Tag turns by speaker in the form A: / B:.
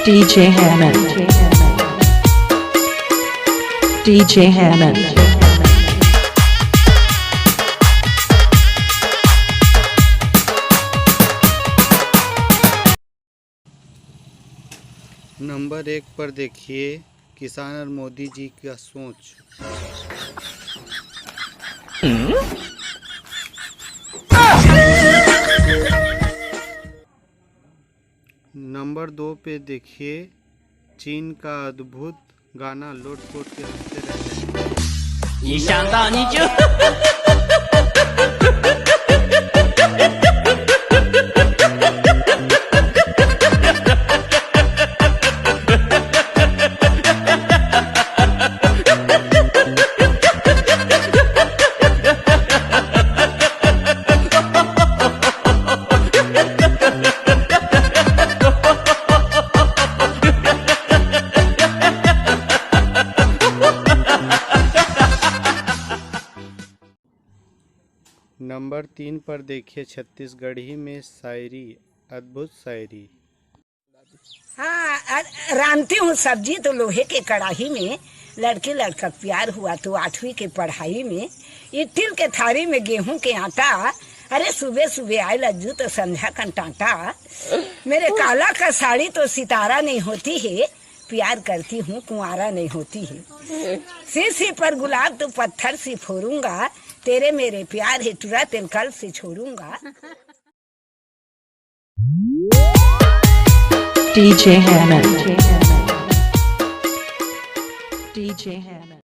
A: DJ Hammond. DJ Hammond.
B: Number 1 पर देखिए किसान और मोदी जी का सोच। नंबर 2 पे देखिए चीन का अद्भुत गाना लोट-पोट के हंसते रहते हैं।
C: 一想到你就
B: नंबर 3 पर देखिए छत्तीसगढ़ी में शायरी, अद्भुत शायरी।
D: हाँ, रांधती हूँ सब्जी तो लोहे के कढ़ाई में, लड़के लड़का प्यार हुआ तो 8वीं के पढ़ाई में, इटिल के थारी में गेहूं के आटा, अरे सुबह सुबह आए लज्जू तो संध्या का टाटा, मेरे काला का साड़ी तो सितारा नहीं होती है, प्यार करती हूँ कुंवारा नहीं होती है, सी पर गुलाब तो पत्थर से फोड़ूंगा, तेरे मेरे प्यार है टुरा तेल कल से छोड़ूंगा।
A: DJ Hammond. DJ Hammond.